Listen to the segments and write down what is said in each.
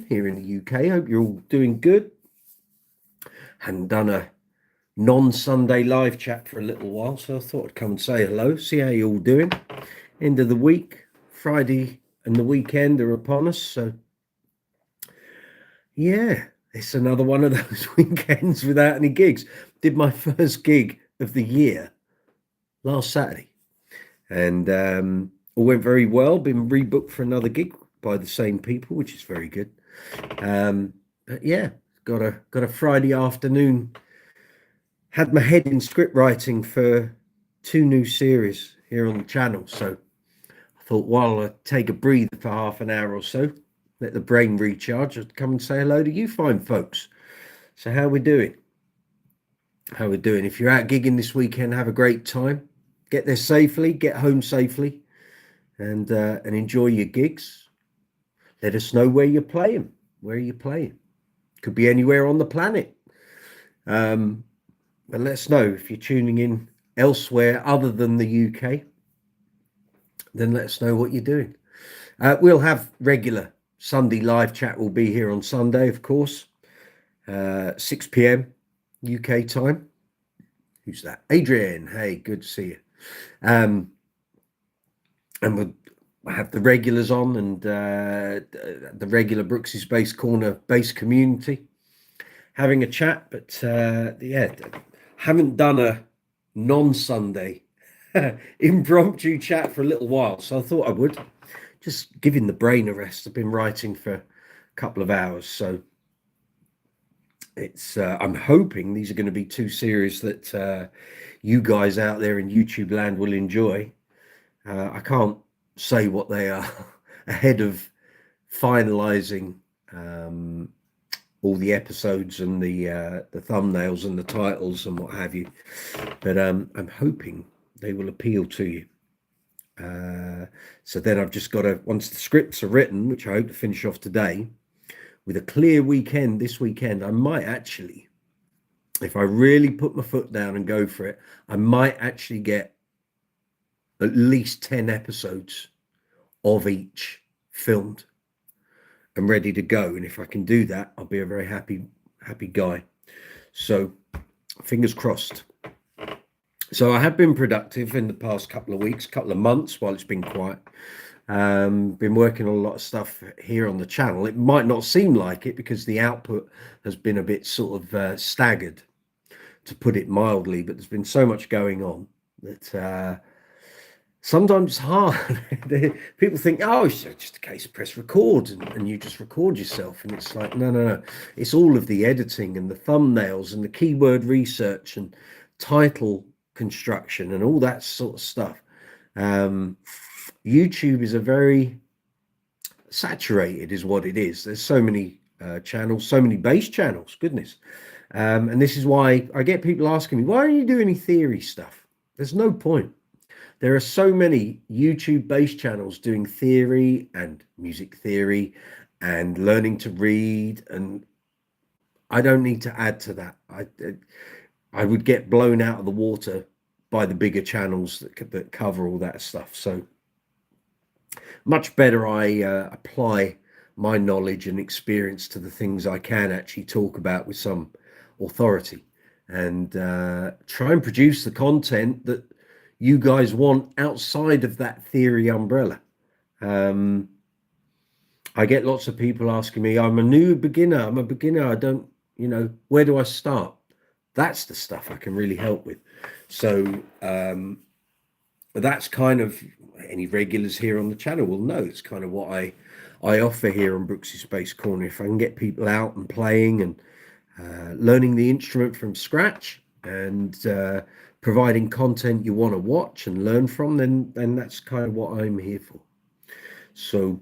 here in the UK. Hope you're all doing good. Hadn't done a non-Sunday live chat for a little while, so I thought I'd come and say hello, see how you're all doing. End of the week, Friday and the weekend are upon us, so yeah, it's another one of those weekends without any gigs. Did my first gig of the year last Saturday, and all went very well. Been rebooked for another gig by the same people, which is very good. But yeah, got a Friday afternoon. Had my head in script writing for 2 new series here on the channel, so I thought while I take a breather for half an hour or so, let the brain recharge, I'd come and say hello to you fine folks. So how we doing? How we doing? If you're out gigging this weekend, have a great time. Get there safely, get home safely, and enjoy your gigs. Let us know where you're playing. Where are you playing? Could be anywhere on the planet. But let us know if you're tuning in elsewhere other than the UK. Then let us know what you're doing. We'll have regular Sunday live chat. Will be here on Sunday, of course, 6 p.m. UK time. Who's that? Adrian. Hey, good to see you. And we'll have the regulars on, and the regular Brooks's Bass Corner bass community having a chat. But yeah, haven't done a non-Sunday impromptu chat for a little while, so I thought I would, just giving the brain a rest. I've been writing for a couple of hours, so it's I'm hoping these are going to be 2 series that you guys out there in YouTube land will enjoy. I can't say what they are ahead of finalizing all the episodes and the thumbnails and the titles and what have you, but I'm hoping they will appeal to you. So then I've just got to, once the scripts are written, which I hope to finish off today, with a clear weekend this weekend, I might actually, if I really put my foot down and go for it, I might actually get at least 10 episodes of each filmed and ready to go. And if I can do that, I'll be a very happy guy. So fingers crossed. So I have been productive in the past couple of weeks, couple of months while it's been quiet. Been working on a lot of stuff here on the channel. It might not seem like it because the output has been a bit sort of staggered, to put it mildly, but there's been so much going on that sometimes it's hard. People think, oh, it's just a case of press record and you just record yourself, and it's like, no, it's all of the editing and the thumbnails and the keyword research and title construction and all that sort of stuff. YouTube is a very saturated, is what it is. There's so many channels, so many bass channels, goodness. And this is why I get people asking me, why don't you do any theory stuff? There's no point. There are so many YouTube bass channels doing theory and music theory and learning to read, and I don't need to add to that. I would get blown out of the water by the bigger channels that cover all that stuff. So much better I apply my knowledge and experience to the things I can actually talk about with some authority, and try and produce the content that you guys want outside of that theory umbrella. I get lots of people asking me, I'm a beginner, I don't, where do I start? That's the stuff I can really help with. So that's kind of, any regulars here on the channel will know it's kind of what I offer here on Brooks's Bass Corner. If I can get people out and playing and learning the instrument from scratch and providing content you want to watch and learn from, then that's kind of what I'm here for. So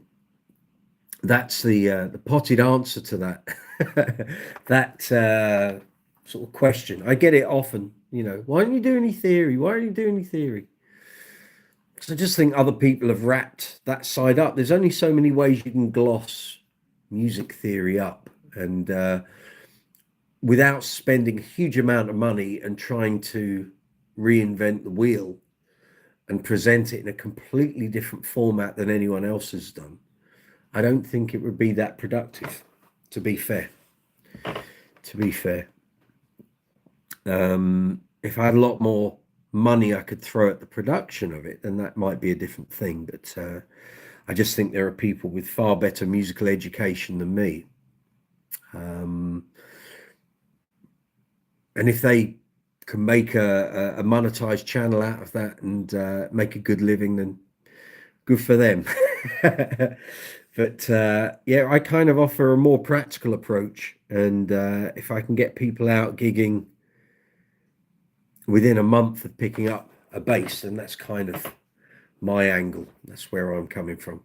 that's the potted answer to that that sort of question. I get it often, why don't you do any theory? Why don't you do any theory? Because I just think other people have wrapped that side up. There's only so many ways you can gloss music theory up, and without spending a huge amount of money and trying to reinvent the wheel and present it in a completely different format than anyone else has done, I don't think it would be that productive. to be fair. If I had a lot more money I could throw at the production of it, then that might be a different thing. But I just think there are people with far better musical education than me. And if they can make a monetized channel out of that and make a good living, then good for them. But yeah, I kind of offer a more practical approach. And if I can get people out gigging within a month of picking up a bass, then that's kind of my angle. That's where I'm coming from.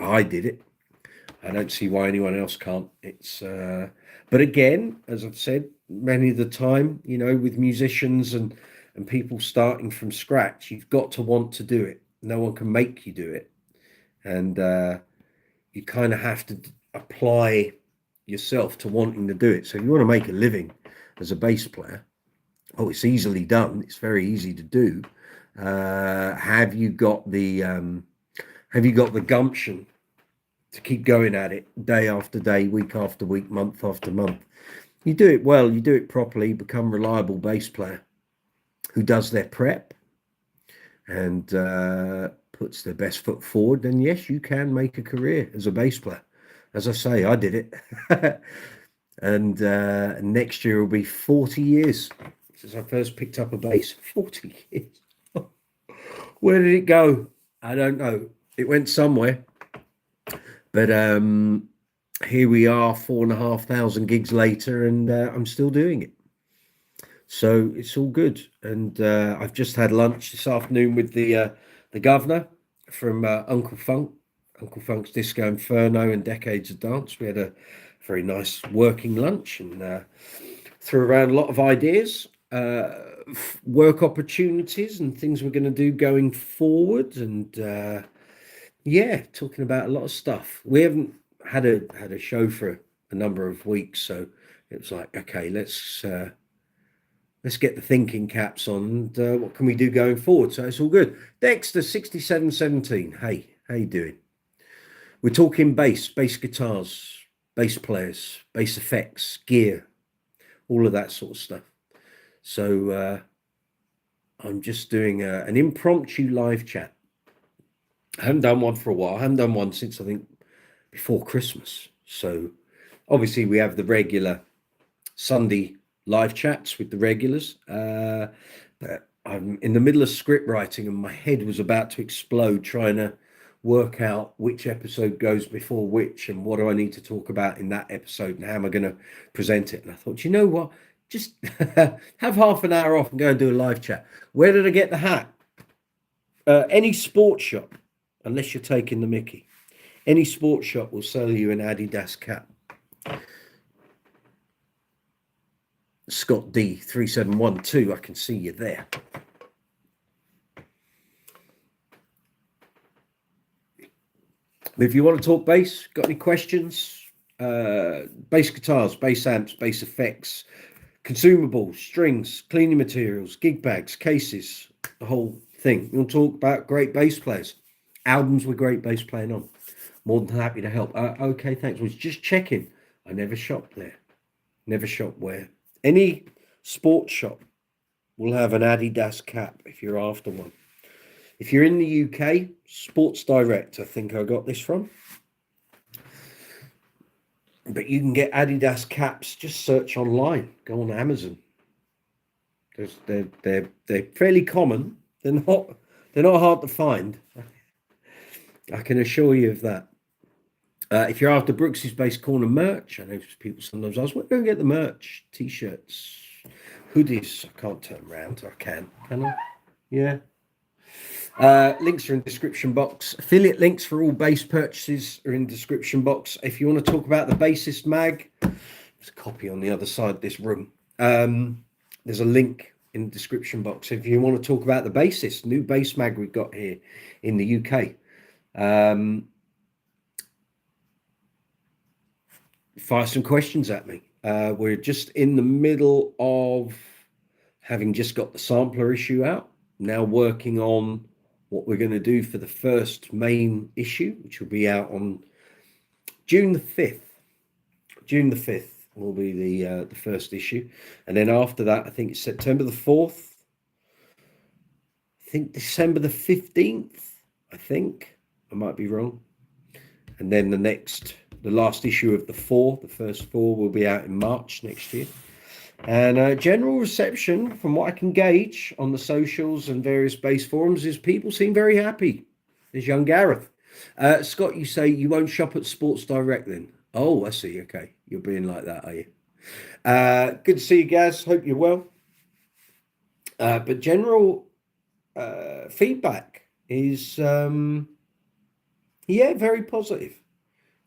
I did it. I don't see why anyone else can't. It's but again, as I've said many of the time, you know, with musicians and people starting from scratch, you've got to want to do it. No one can make you do it. And you kind of have to apply yourself to wanting to do it. So if you want to make a living as a bass player, oh, it's easily done. It's very easy to do. Have you got the gumption to keep going at it day after day, week after week, month after month? You do it well, you do it properly, become a reliable bass player who does their prep and puts their best foot forward, then yes, you can make a career as a bass player. As I say, I did it. And next year will be 40 years since I first picked up a bass. 40 years. Where did it go? I don't know. It went somewhere. But here we are, 4,500 gigs later, and I'm still doing it. So it's all good. And I've just had lunch this afternoon with the governor from Uncle Funk, Uncle Funk's Disco Inferno and Decades of Dance. We had a very nice working lunch and threw around a lot of ideas, work opportunities and things we're going to do going forward. And yeah, talking about a lot of stuff. We haven't had a show for a number of weeks, so it was like, okay, let's get the thinking caps on and what can we do going forward. So it's all good. Dexter 6717, hey, how you doing? We're talking bass guitars, bass players, bass effects, gear, all of that sort of stuff. So I'm just doing an impromptu live chat. I haven't done one for a while. I haven't done one since I think before Christmas. So obviously we have the regular Sunday live chats with the regulars. But I'm in the middle of script writing and my head was about to explode trying to work out which episode goes before which and what do I need to talk about in that episode and how am I going to present it. And I thought, you know what? Just have half an hour off and go and do a live chat. Where did I get the hat? Any sports shop, unless you're taking the mickey. Any sports shop will sell you an Adidas cap. Scott D 3712, I can see you there. If you want to talk bass, got any questions? Bass guitars, bass amps, bass effects, consumables, strings, cleaning materials, gig bags, cases, the whole thing. You want to talk about great bass players, albums with great bass playing on? More than happy to help. Okay, thanks. Was just checking. I never shopped there. Never shop where. Any sports shop will have an Adidas cap if you're after one. If you're in the UK, Sports Direct, I think I got this from. But you can get Adidas caps. Just search online. Go on Amazon. They're fairly common. They're not hard to find. I can assure you of that. If you're after Brooks's Bass Corner merch, I know people sometimes ask, where do I get the merch? T-shirts, hoodies. I can't turn around. I can I? Yeah. Links are in description box. Affiliate links for all bass purchases are in description box. If you want to talk about the Bassist mag, there's a copy on the other side of this room. There's a link in the description box. If you want to talk about the Bassist, new bass mag we've got here in the UK. Fire some questions at me. We're just in the middle of having just got the sampler issue out, now working on what we're going to do for the first main issue, which will be out on June the 5th. June the 5th will be the first issue, and then after that, I think it's September the 4th. I think December the 15th. I think I might be wrong. And then the last issue of the first four, will be out in March next year. And general reception, from what I can gauge on the socials and various base forums, is people seem very happy. There's young Gareth. Scott, you say you won't shop at Sports Direct then? Oh, I see. Okay. You're being like that, are you? Good to see you, Gaz. Hope you're well. But general feedback is, yeah, very positive.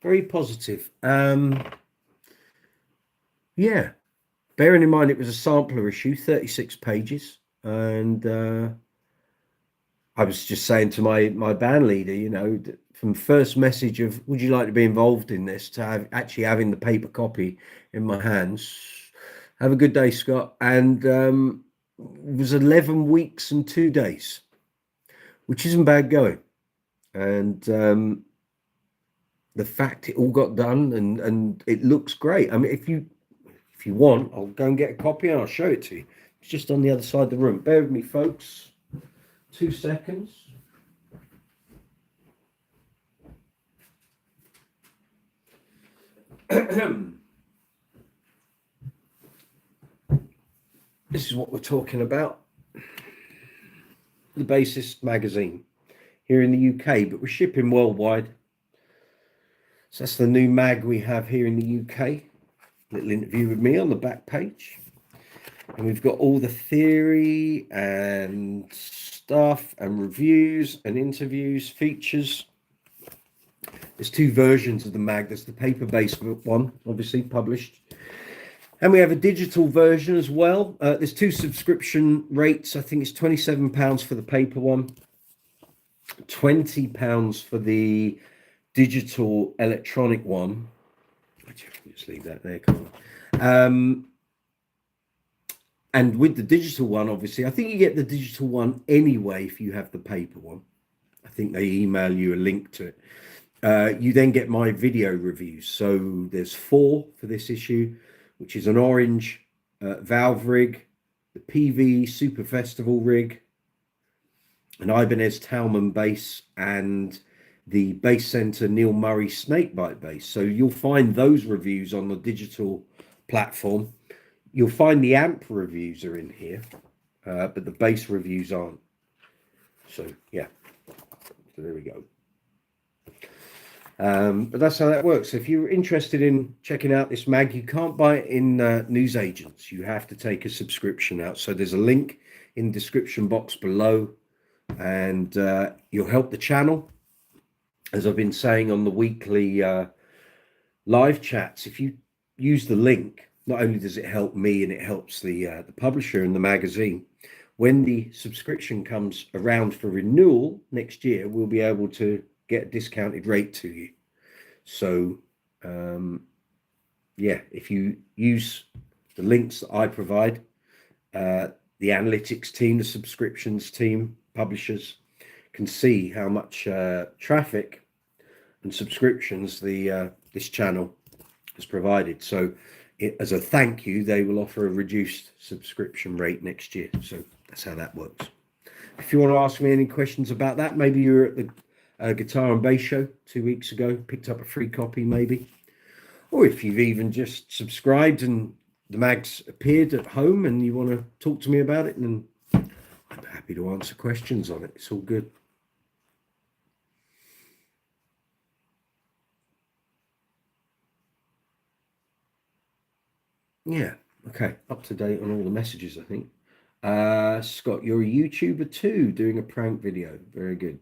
Very positive. Yeah. Bearing in mind it was a sampler issue, 36 pages. And I was just saying to my band leader, you know, from first message of, would you like to be involved in this, to actually having the paper copy in my hands. Have a good day, Scott. And it was 11 weeks and 2 days, which isn't bad going. And the fact it all got done and it looks great. I mean, if you want, I'll go and get a copy and I'll show it to you. It's just on the other side of the room. Bear with me, folks. 2 seconds. This is what we're talking about. The Bassist magazine here in the UK, but we're shipping worldwide. So that's the new mag we have here in the UK. Little interview with me on the back page. And we've got all the theory and stuff and reviews and interviews, features. There's 2 versions of the mag. There's the paper-based one, obviously published. And we have a digital version as well. There's 2 subscription rates. I think it's £27 for the paper one, £20 for the digital electronic one. Just leave that there. Come on. And with the digital one, obviously, I think you get the digital one anyway if you have the paper one. I think they email you a link to it. You then get my video reviews. So there's 4 for this issue, which is an orange valve rig, the PV Super Festival rig, an Ibanez Talman bass, and the Bass Center Neil Murray Snakebite bass. So you'll find those reviews on the digital platform. You'll find the amp reviews are in here, but the bass reviews aren't. So yeah, so there we go. But that's how that works. If you're interested in checking out this mag, you can't buy it in newsagents. You have to take a subscription out. So there's a link in the description box below, and you'll help the channel. As I've been saying on the weekly live chats, if you use the link, not only does it help me and it helps the publisher and the magazine, when the subscription comes around for renewal next year, we'll be able to get a discounted rate to you. So yeah, if you use the links that I provide, the analytics team, the subscriptions team, publishers can see how much traffic and subscriptions this channel has provided. So as a thank you, they will offer a reduced subscription rate next year. So that's how that works. If you want to ask me any questions about that, maybe you're at the Guitar and Bass show 2 weeks ago, picked up a free copy maybe, or if you've even just subscribed and the mag's appeared at home and you want to talk to me about it, then I'm happy to answer questions on it. It's all good. Yeah, okay, up to date on all the messages, I think. Scott, you're a YouTuber too, doing a prank video. Very good.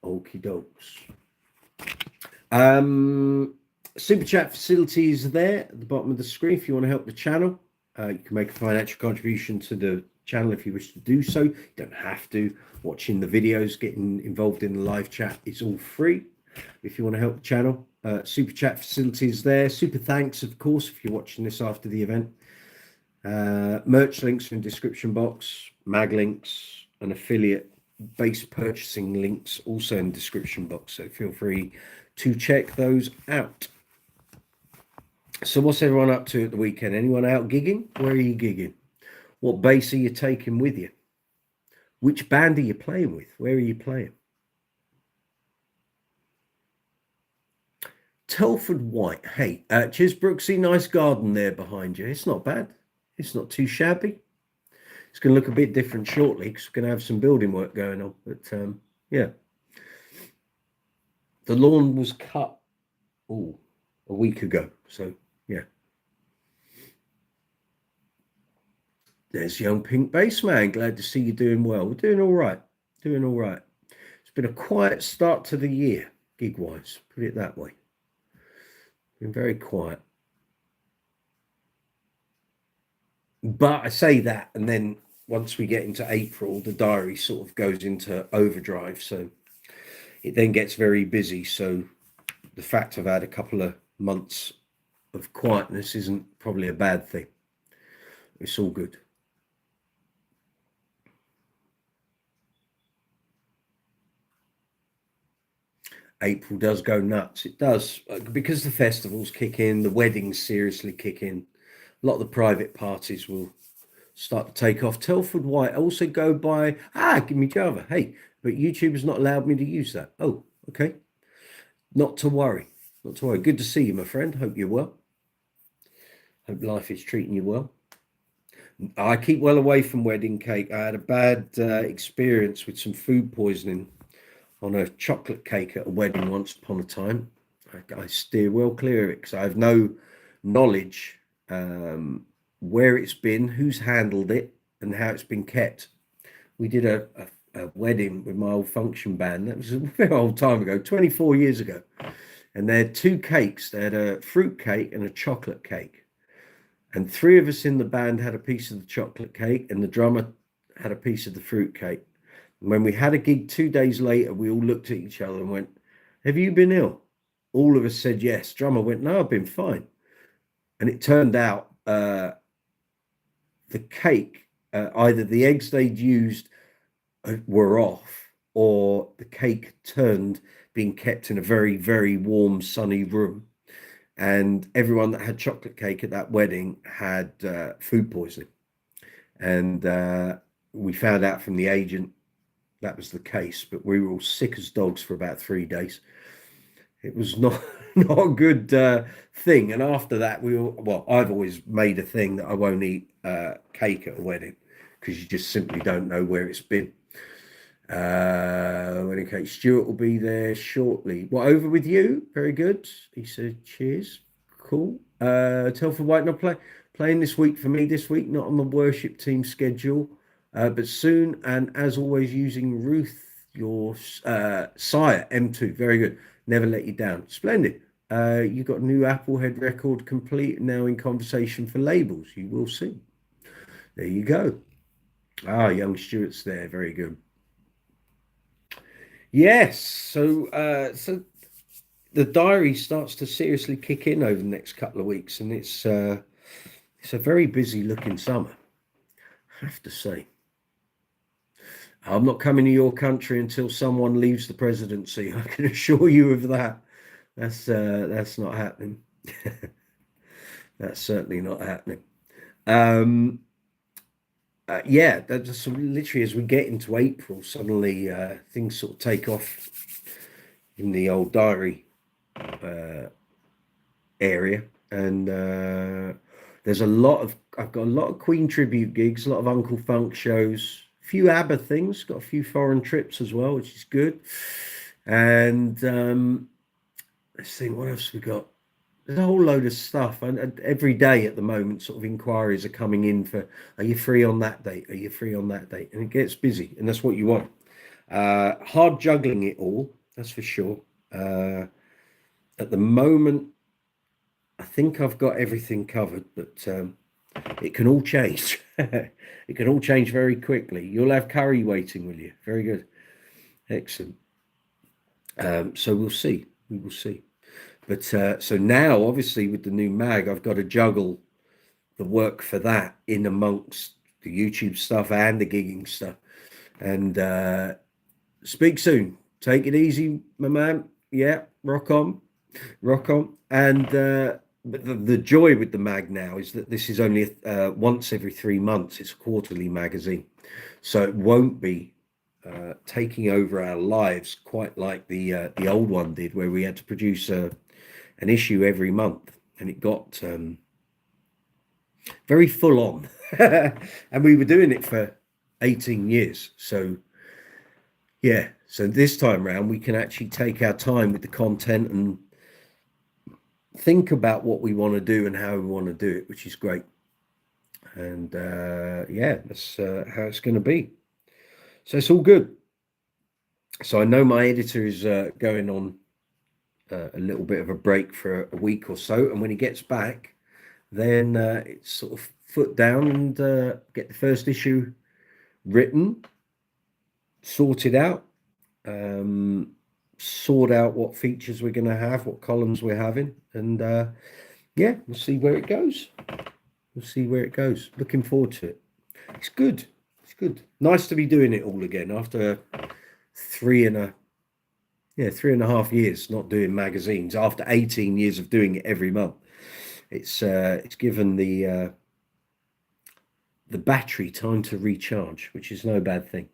Okie dokes. Super chat facilities are there at the bottom of the screen if you want to help the channel. You can make a financial contribution to the channel if you wish to do so. You don't have to. Watching the videos, getting involved in the live chat, it's all free. If you want to help the channel, super chat facilities there. Super thanks, of course, if you're watching this after the event. Merch links in the description box, mag links, and affiliate base purchasing links also in the description box. So feel free to check those out. So what's everyone up to at the weekend? Anyone out gigging? Where are you gigging? What bass are you taking with you? Which band are you playing with? Where are you playing? Telford White. Hey, cheers, Brooksy. Nice garden there behind you. It's not bad. It's not too shabby. It's going to look a bit different shortly because we're going to have some building work going on. But yeah, the lawn was cut a week ago. So yeah. There's young Pink Bass Man. Glad to see you doing well. We're doing all right. Doing all right. It's been a quiet start to the year, gig-wise. Put it that way. Been very quiet. But I say that, and then once we get into April, the diary sort of goes into overdrive. So it then gets very busy. So the fact I've had a couple of months of quietness isn't probably a bad thing. It's all good. April does go nuts. It does, because the festivals kick in, the weddings seriously kick in. A lot of the private parties will start to take off. Telford White also go by, give me Java. Hey, but YouTube has not allowed me to use that. Oh, okay. Not to worry. Not to worry. Good to see you, my friend. Hope you're well. Hope life is treating you well. I keep well away from wedding cake. I had a bad experience with some food poisoning on a chocolate cake at a wedding once upon a time. I steer well clear of it because I have no knowledge where it's been, who's handled it, and how it's been kept. We did a wedding with my old function band. That was a very old time ago, 24 years ago. And they had two cakes. They had a fruit cake and a chocolate cake. And three of us in the band had a piece of the chocolate cake, and the drummer had a piece of the fruit cake. And when we had a gig 2 days later, we all looked at each other and went, "Have you been ill?" All of us said yes. Drummer went, "No, I've been fine." And it turned out the cake, either the eggs they'd used were off, or the cake turned being kept in a very, very warm, sunny room. And everyone that had chocolate cake at that wedding had food poisoning. And we found out from the agent that was the case, but we were all sick as dogs for about 3 days. It was not a good thing. And after that, I've always made a thing that I won't eat cake at a wedding because you just simply don't know where it's been. Wedding cake. Stuart will be there shortly. What, over with you? Very good. He said, cheers. Cool. Telford White not playing this week for me this week, not on the worship team schedule. But soon, and as always, using Ruth, your sire, M2. Very good. Never let you down. Splendid. You got a new Applehead record complete, now in conversation for labels. You will see. There you go. Young Stuart's there. Very good. Yes. So the diary starts to seriously kick in over the next couple of weeks, and it's a very busy looking summer, I have to say. I'm not coming to your country until someone leaves the presidency. I can assure you of that. That's not happening. That's certainly not happening. Yeah, that's literally as we get into April, suddenly things sort of take off in the old diary area, and there's I've got a lot of Queen tribute gigs, a lot of Uncle Funk shows. Few ABBA things, got a few foreign trips as well, which is good. And let's think, what else we got? There's a whole load of stuff, and every day at the moment, sort of inquiries are coming in for, are you free on that date? Are you free on that date? And it gets busy, and that's what you want. Hard juggling it all, that's for sure. At the moment, I think I've got everything covered, but it can all change. It can all change very quickly. You'll have curry waiting, will you? Very good. Excellent. So we'll see. We will see. But so now, obviously, with the new mag, I've got to juggle the work for that in amongst the YouTube stuff and the gigging stuff. And speak soon. Take it easy, my man. Yeah, rock on, rock on. And but the joy with the mag now is that this is only once every 3 months. It's a quarterly magazine, so it won't be taking over our lives quite like the old one did, where we had to produce an issue every month, and it got very full on. And we were doing it for 18 years. So yeah, so this time round we can actually take our time with the content and think about what we want to do and how we want to do it, which is great. And yeah, that's how it's going to be. So it's all good. So I know my editor is going on a little bit of a break for a week or so, and when he gets back, then it's sort of foot down and get the first issue written, sorted out, sort out what features we're going to have, what columns we're having, and yeah, we'll see where it goes. We'll see where it goes. Looking forward to it. It's good. It's good. Nice to be doing it all again after 3.5 years not doing magazines. After 18 years of doing it every month, it's given the battery time to recharge, which is no bad thing.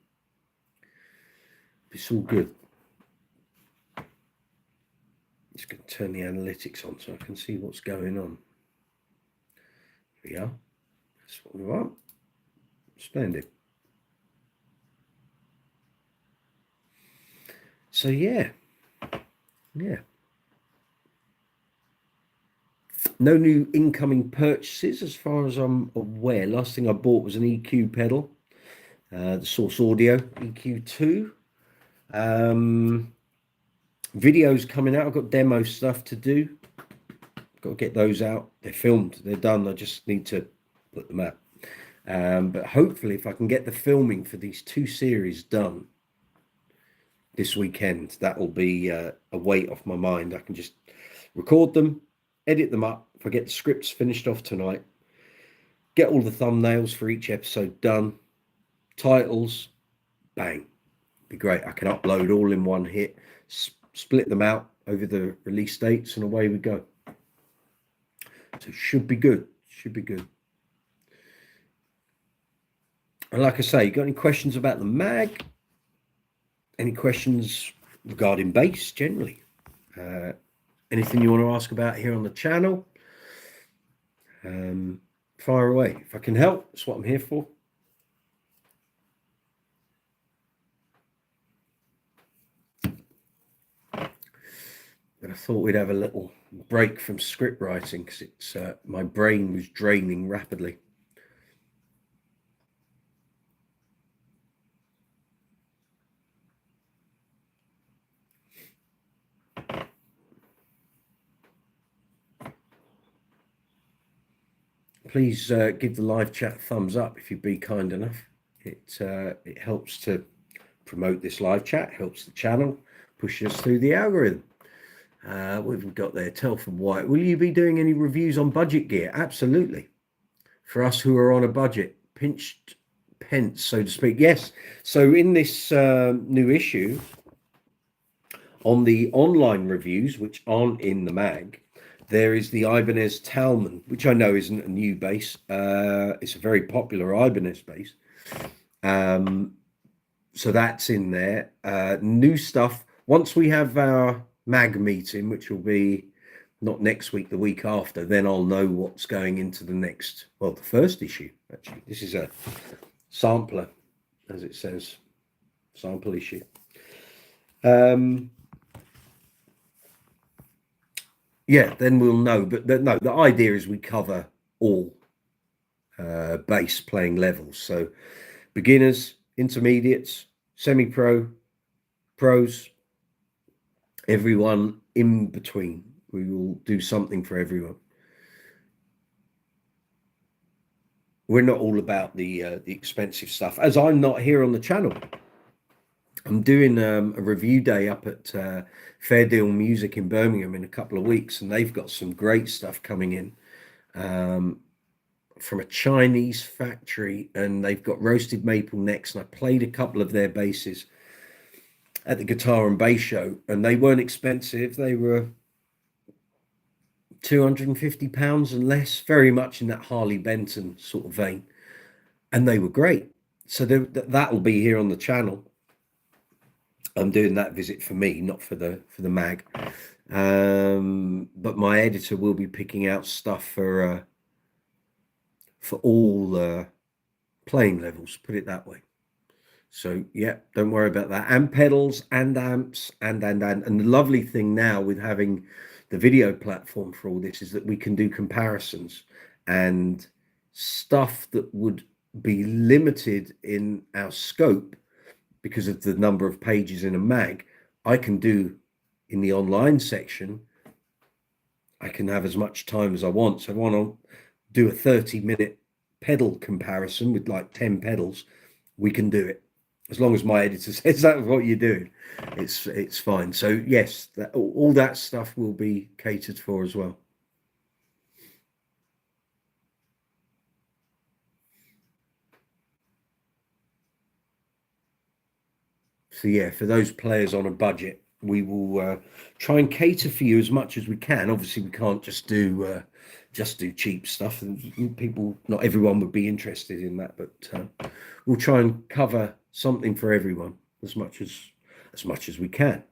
It's all good. Just going to turn the analytics on so I can see what's going on. Here we are. That's what we want. Splendid. So yeah. No new incoming purchases as far as I'm aware. Last thing I bought was an EQ pedal, the Source Audio EQ2. Videos coming out. I've got demo stuff to do. Got to get those out. They're filmed. They're done. I just need to put them out. But hopefully, if I can get the filming for these 2 series done this weekend, that will be a weight off my mind. I can just record them, edit them up. If I get the scripts finished off tonight, get all the thumbnails for each episode done, titles, bang, be great. I can upload all in one hit, split them out over the release dates, and away we go. So should be good. Should be good. And like I say, you got any questions about the mag? Any questions regarding bass generally? Anything you want to ask about here on the channel? Fire away. If I can help, that's what I'm here for. But I thought we'd have a little break from script writing because it's my brain was draining rapidly. Please give the live chat a thumbs up if you'd be kind enough. It helps to promote this live chat, helps the channel, pushes us through the algorithm. What have we got there? Tell from White. Will you be doing any reviews on budget gear? Absolutely. For us who are on a budget, pinched pence, so to speak. Yes. So in this new issue, on the online reviews, which aren't in the mag, there is the Ibanez THOMANN, which I know isn't a new bass. It's a very popular Ibanez bass. So that's in there. New stuff. Once we have our mag meeting, which will be not next week, the week after, then I'll know what's going into the next, well, the first issue, actually. This is a sampler, as it says, sample issue. Yeah, then we'll know. But no, the idea is we cover all bass playing levels. So beginners, intermediates, semi-pro, pros, everyone in between. We will do something for everyone. We're not all about the expensive stuff, as I'm not here on the channel. I'm doing a review day up at Fair Deal Music in Birmingham in a couple of weeks, and they've got some great stuff coming in from a Chinese factory, and they've got roasted maple necks, and I played a couple of their basses, at the Guitar and Bass show, and they weren't expensive. They were £250 and less, very much in that Harley Benton sort of vein, and they were great. So that'll be here on the channel. I'm doing that visit for me, not for the mag. But my editor will be picking out stuff for all playing levels, put it that way. So yeah, don't worry about that. And pedals and amps and the lovely thing now with having the video platform for all this is that we can do comparisons, and stuff that would be limited in our scope because of the number of pages in a mag, I can do in the online section. I can have as much time as I want. So if I want to do a 30-minute pedal comparison with like 10 pedals, we can do it. As long as my editor says that's what you're doing, it's fine. So yes, all that stuff will be catered for as well. So yeah, for those players on a budget, we will try and cater for you as much as we can. Obviously, we can't just do cheap stuff, and people, not everyone would be interested in that. But we'll try and cover something for everyone as much as we can.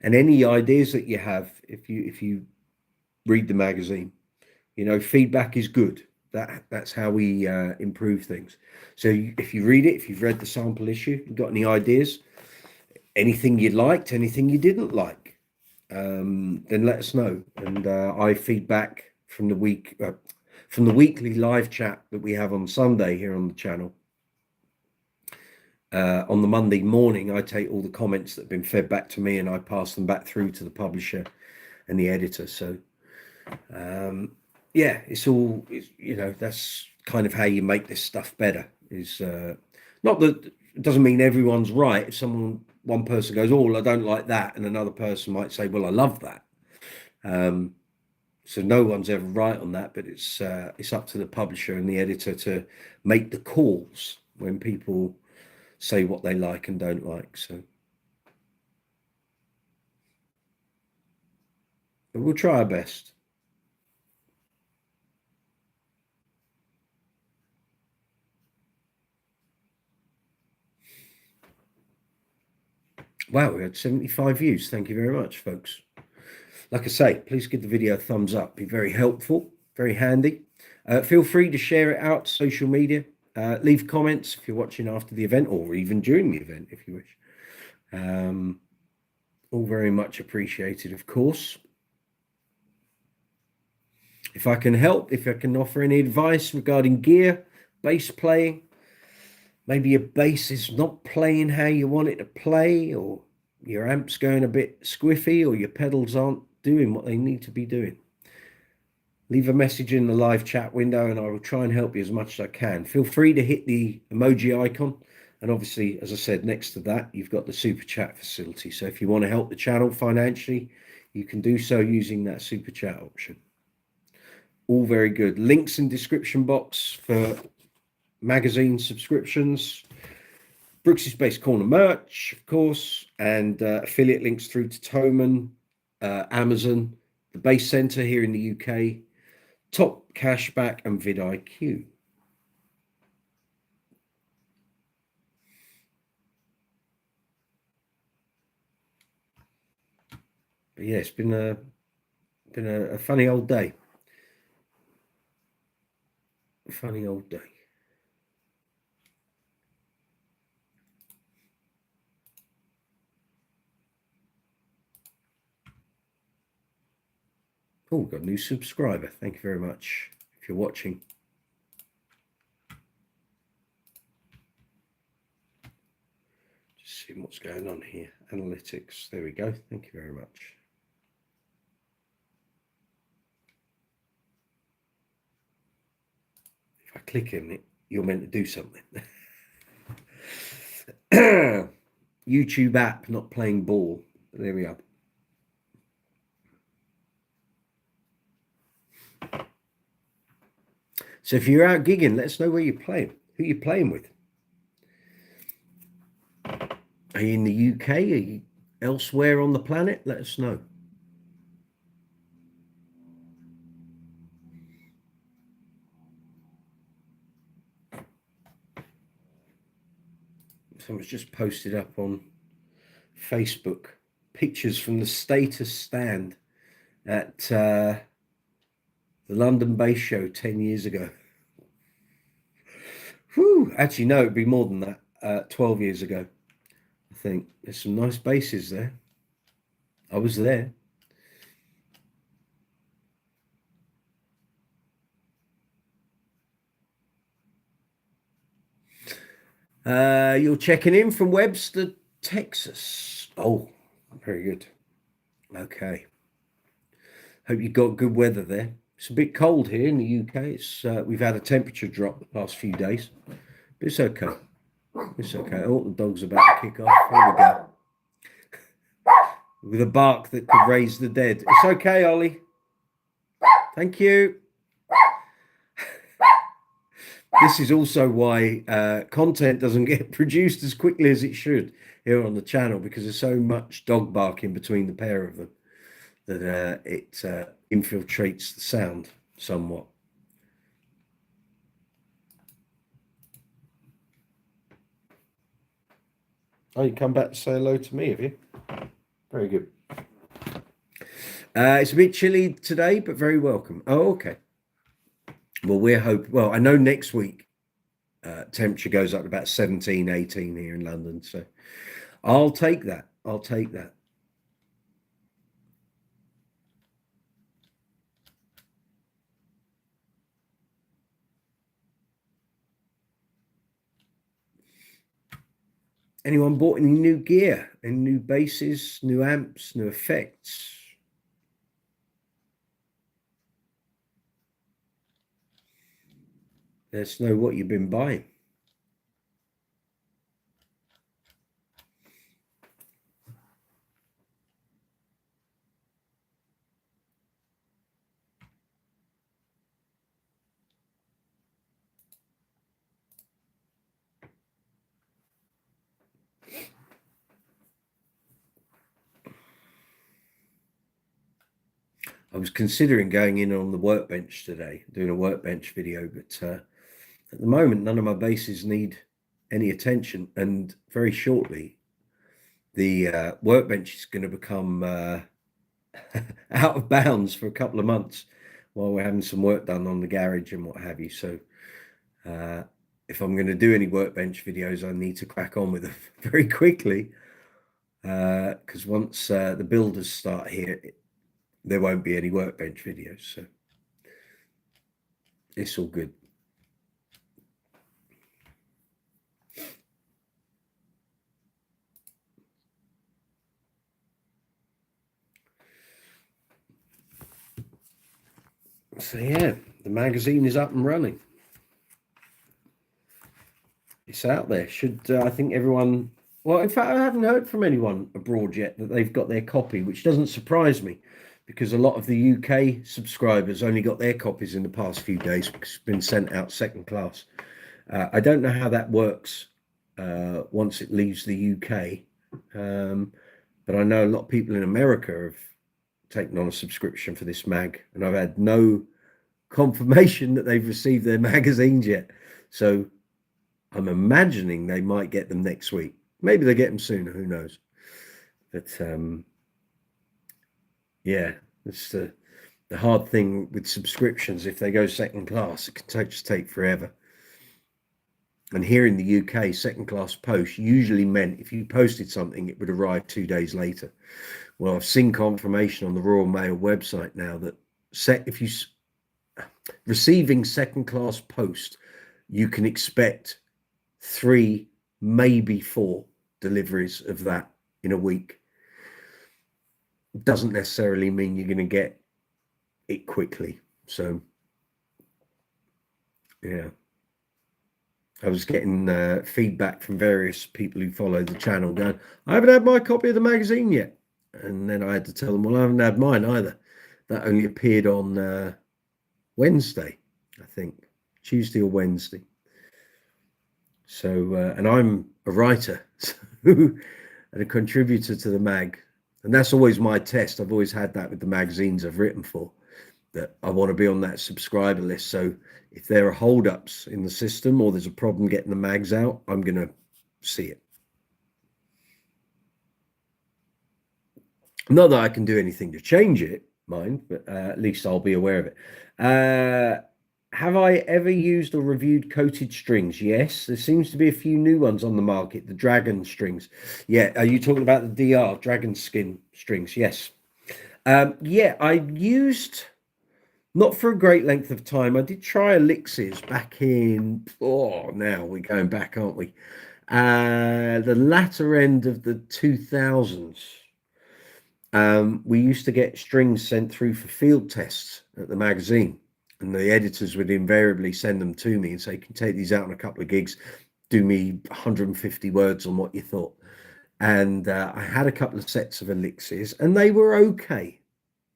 And any ideas that you have, if you read the magazine, you know, feedback is good. That's how we improve things. So if you read it, if you've read the sample issue, you've got any ideas, anything you liked, anything you didn't like, then let us know. And I feedback from the weekly live chat that we have on Sunday here on the channel. On the Monday morning, I take all the comments that have been fed back to me and I pass them back through to the publisher and the editor. So yeah, it's you know, that's kind of how you make this stuff better. Is not that it doesn't mean everyone's right. If one person goes, oh, I don't like that, and another person might say, well, I love that. So no one's ever right on that, but it's up to the publisher and the editor to make the calls when people say what they like and don't like. So but we'll try our best. Wow, we had 75 views. Thank you very much, folks. Like I say, please give the video a thumbs up. Be very helpful, very handy. Feel free to share it out to social media. Leave comments if you're watching after the event or even during the event, if you wish. All very much appreciated, of course. If I can help, if I can offer any advice regarding gear, bass playing, maybe your bass is not playing how you want it to play, or your amp's going a bit squiffy, or your pedals aren't doing what they need to be doing, leave a message in the live chat window and I will try and help you as much as I can. Feel free to hit the emoji icon, and obviously, as I said, next to that you've got the super chat facility. So if you want to help the channel financially, you can do so using that super chat option. All very good. Links in description box for magazine subscriptions, Brooks's Bass Corner merch, of course, and affiliate links through to THOMANN, Amazon, the Bass Centre here in the UK, Top Cashback, and VIDIQ. But yeah, it's been a funny old day. A funny old day. Oh, got a new subscriber. Thank you very much if you're watching. Just seeing what's going on here. Analytics. There we go. Thank you very much. If I click in it, you're meant to do something. YouTube app not playing ball. There we are. So if you're out gigging, let us know where you're playing, who you're playing with. Are you in the UK? Are you elsewhere on the planet? Let us know. Someone's just posted up on Facebook pictures from the status stand at the London bass show 10 years ago. Whew, actually, no, it'd be more than that. 12 years ago, I think. There's some nice basses there. I was there. You're checking in from Webster, Texas. Oh, very good. Okay. Hope you got good weather there. It's a bit cold here in the UK. It's we've had a temperature drop the past few days, but it's okay. It's okay. Oh, the dog's about to kick off. Here we go. With a bark that could raise the dead. It's okay, Ollie. Thank you. This is also why content doesn't get produced as quickly as it should here on the channel, because there's so much dog barking between the pair of them that it infiltrates the sound somewhat. Oh, you come back to say hello to me, have you? Very good. It's a bit chilly today, but very welcome. Oh, okay. Well, we're hoping, well, I know next week temperature goes up to about 17, 18 here in London. So I'll take that. I'll take that. Anyone bought any new gear, any new basses, new amps, new effects? Let us know what you've been buying. I was considering going in on the workbench today, doing a workbench video, but at the moment, none of my basses need any attention. And very shortly, the workbench is going to become out of bounds for a couple of months while we're having some work done on the garage and what have you. So if I'm going to do any workbench videos, I need to crack on with them very quickly, because once the builders start here, there won't be any workbench videos. So it's all good. So yeah, the magazine is up and running. It's out there. Should I think everyone, well, in fact, I haven't heard from anyone abroad yet that they've got their copy, which doesn't surprise me, because a lot of the UK subscribers only got their copies in the past few days because it's been sent out second class. I don't know how that works once it leaves the UK, but I know a lot of people in America have taken on a subscription for this mag, and I've had no confirmation that they've received their magazines yet. So I'm imagining they might get them next week. Maybe they get them sooner, who knows. But yeah, it's the hard thing with subscriptions. If they go second class, it can just take forever. And here in the UK, second class post usually meant if you posted something, it would arrive 2 days later. Well, I've seen confirmation on the Royal Mail website now that if you receiving second class post, you can expect 3, maybe 4 deliveries of that in a week. Doesn't necessarily mean you're going to get it quickly. So yeah, I was getting feedback from various people who follow the channel going, I haven't had my copy of the magazine yet. And then I had to tell them, well, I haven't had mine either. That only appeared on Wednesday, I think, Tuesday or Wednesday. So, and I'm a writer, so, and a contributor to the mag. And that's always my test. I've always had that with the magazines I've written for, that I want to be on that subscriber list. So if there are holdups in the system or there's a problem getting the mags out, I'm going to see it. Not that I can do anything to change it, mind, but at least I'll be aware of it. Have I ever used or reviewed coated strings? Yes, there seems to be a few new ones on the market. The dragon strings. Yeah, are you talking about the DR dragon skin strings? Yes. Yeah, I used, not for a great length of time. I did try Elixirs back in, oh, now we're going back, aren't we? The latter end of the 2000s. We used to get strings sent through for field tests at the magazine, and the editors would invariably send them to me and say, "You can take these out on a couple of gigs, do me 150 words on what you thought." And I had a couple of sets of Elixirs, and they were okay.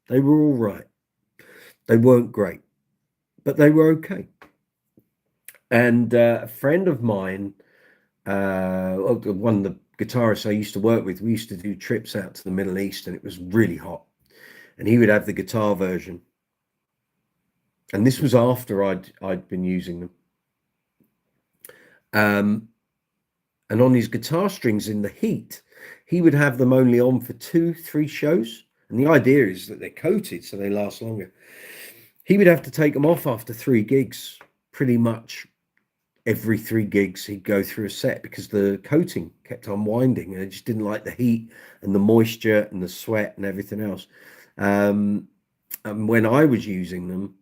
They were all right. They weren't great, but they were okay. And a friend of mine, one of the guitarists I used to work with, we used to do trips out to the Middle East, and it was really hot. And he would have the guitar version. And this was after I'd been using them. And on his guitar strings in the heat, he would have them only on for 2-3 shows. And the idea is that they're coated so they last longer. He would have to take them off after 3 gigs. Pretty much every 3 gigs he'd go through a set because the coating kept unwinding, and I just didn't like the heat and the moisture and the sweat and everything else. And when I was using them,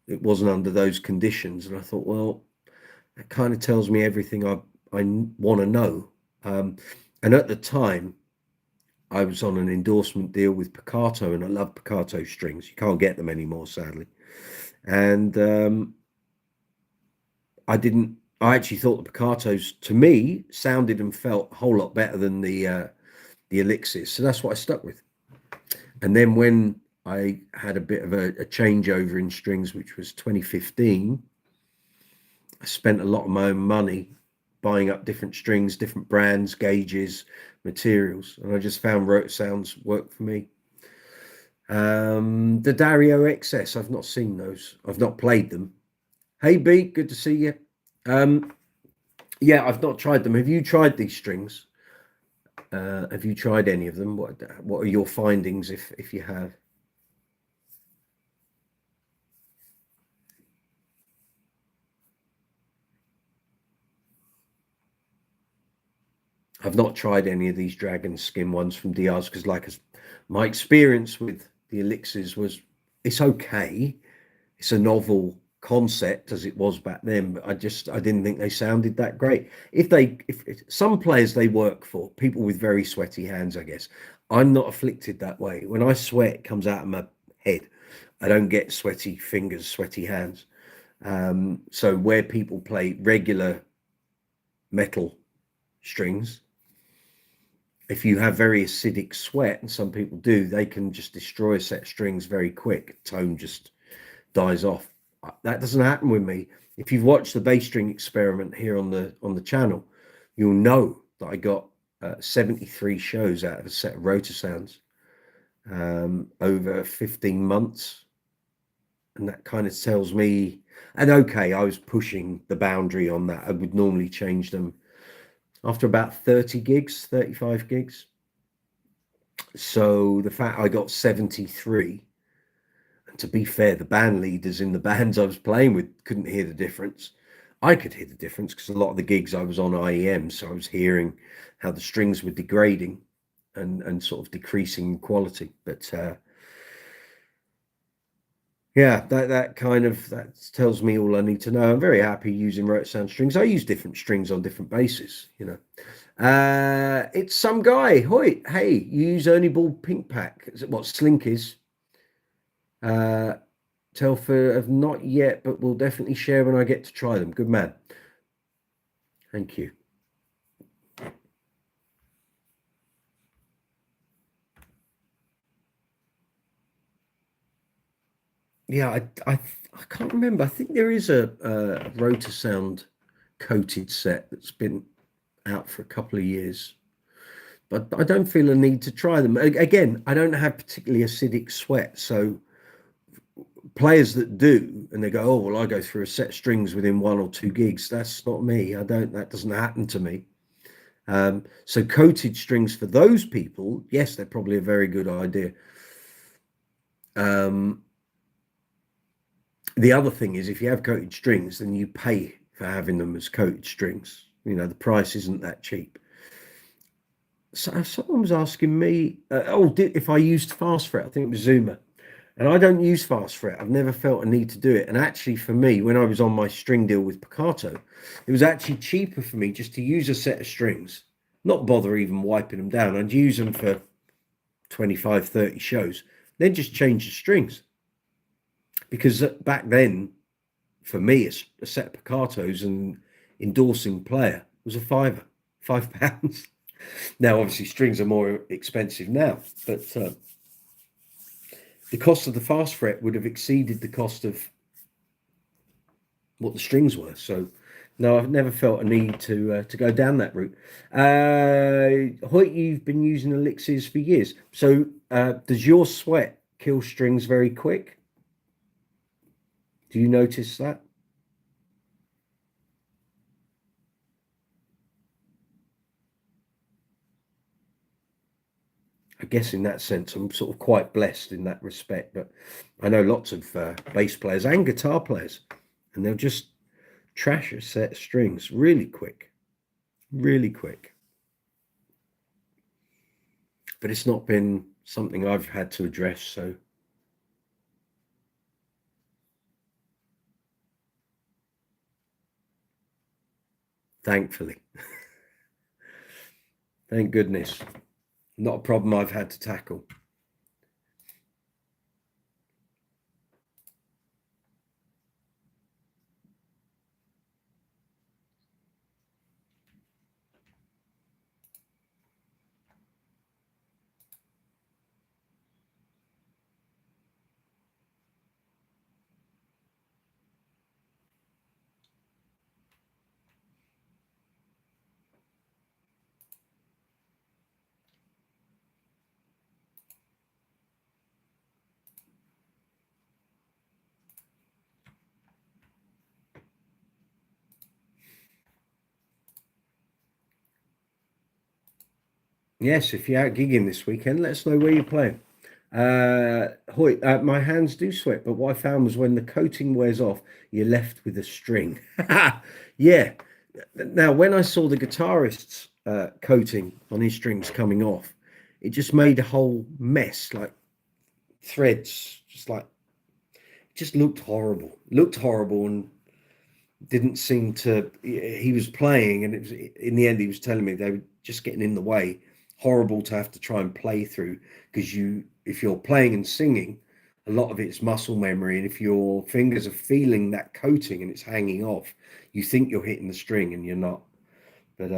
it wasn't under those conditions, and I thought, well, that kind of tells me everything I want to know. And at the time, I was on an endorsement deal with Piccato, and I love Piccato strings. You can't get them anymore, sadly. And I actually thought the Piccatos, to me, sounded and felt a whole lot better than the Elixirs. So that's what I stuck with. And then when I had a bit of a changeover in strings, which was 2015, I spent a lot of my own money buying up different strings, different brands, gauges, materials, and I just found Rotosounds work for me. The Dario XS, I've not seen those. I've not played them. Hey B, good to see you. Yeah, I've not tried them. Have you tried these strings? Have you tried any of them? What are your findings if you have? I've not tried any of these dragon skin ones from DRs because, like, my experience with the Elixirs was, it's okay. It's a novel concept as it was back then, but I didn't think they sounded that great. If some players they work for, people with very sweaty hands, I guess. I'm not afflicted that way. When I sweat, it comes out of my head. I don't get sweaty fingers, sweaty hands. So where people play regular metal strings, if you have very acidic sweat, and some people do, they can just destroy a set of strings very quick. Tone just dies off. That doesn't happen with me. If you've watched the bass string experiment here on the channel, you'll know that I got 73 shows out of a set of Rotosounds over 15 months. And that kind of tells me, and okay, I was pushing the boundary on that. I would normally change them after about 30 gigs, 35 gigs. So the fact I got 73, and to be fair, the band leaders in the bands I was playing with couldn't hear the difference. I could hear the difference because a lot of the gigs I was on IEM, so I was hearing how the strings were degrading and sort of decreasing in quality. But yeah, that tells me all I need to know. I'm very happy using Rotosound strings. I use different strings on different basses, you know. It's some guy. Hoi, hey, you use Ernie Ball Pink Pack. Is it what Slink is? Telfer have not yet, but we'll definitely share when I get to try them. Good man. Thank you. Yeah, I can't remember. I think there is a rotor sound coated set that's been out for a couple of years, but I don't feel a need to try them. Again, I don't have particularly acidic sweat, so players that do and they go, oh well, I go through a set of strings within 1 or 2 gigs. That's not me. I don't. That doesn't happen to me. So coated strings for those people, yes, they're probably a very good idea. The other thing is, if you have coated strings, then you pay for having them as coated strings. You know, the price isn't that cheap. So someone was asking me, if I used fast fret. I think it was Zuma, and I don't use fast fret. I've never felt a need to do it. And actually, for me, when I was on my string deal with Picato, it was actually cheaper for me just to use a set of strings, not bother even wiping them down. I'd use them for 25, 30 shows, then just change the strings. Because back then, for me, a set of Picatos and endorsing player was a fiver, £5. Now, obviously, strings are more expensive now, but the cost of the fast fret would have exceeded the cost of what the strings were. So, no, I've never felt a need to go down that route. Hoyt, you've been using elixirs for years. So, does your sweat kill strings very quick? Do you notice that? I guess in that sense, I'm sort of quite blessed in that respect. But I know lots of bass players and guitar players, and they'll just trash a set of strings really quick, really quick. But it's not been something I've had to address. So thankfully, thank goodness, not a problem I've had to tackle. Yes, if you're out gigging this weekend, let us know where you're playing. Hoyt, my hands do sweat, but what I found was when the coating wears off, you're left with a string. Yeah. Now, when I saw the guitarist's coating on his strings coming off, it just made a whole mess, like threads, just looked horrible. Looked horrible and didn't seem to. He was playing, and it was in the end. He was telling me they were just getting in the way. Horrible to have to try and play through because if you're playing and singing, a lot of it's muscle memory, and if your fingers are feeling that coating and it's hanging off, you think you're hitting the string and you're not. But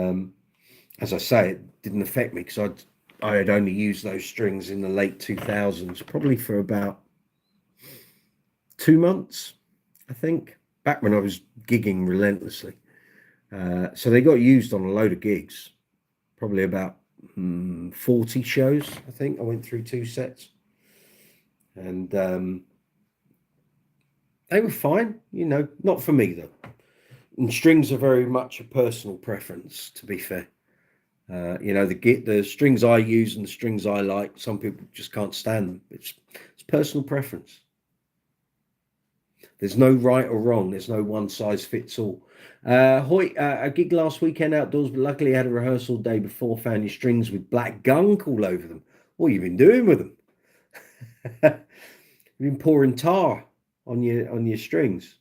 as I say, it didn't affect me because I had only used those strings in the late 2000s, probably for about 2 months, I think, back when I was gigging relentlessly. So they got used on a load of gigs, probably about 40 shows. I think I went through 2 sets, and they were fine. Not for me though. And strings are very much a personal preference, to be fair. The strings I use and the strings I like, some people just can't stand them. It's personal preference. There's no right or wrong. There's no one size fits all. Hoyt, a gig last weekend outdoors, but luckily I had a rehearsal day before. Found your strings with black gunk all over them. What have you been doing with them? You've been pouring tar on your strings.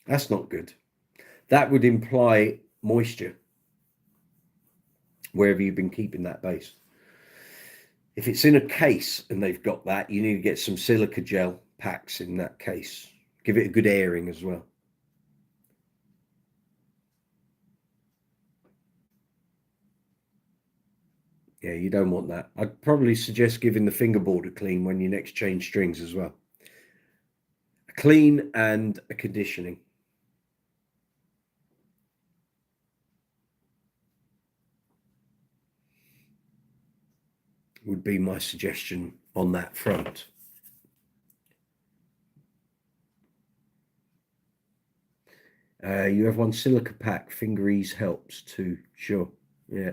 That's not good. That would imply moisture wherever you've been keeping that bass. If it's in a case and they've got that, you need to get some silica gel packs in that case. Give it a good airing as well. Yeah, you don't want that. I'd probably suggest giving the fingerboard a clean when you next change strings as well. clean and a conditioning. Would be my suggestion on that front. You have one silica pack. Finger ease helps too. Sure. Yeah.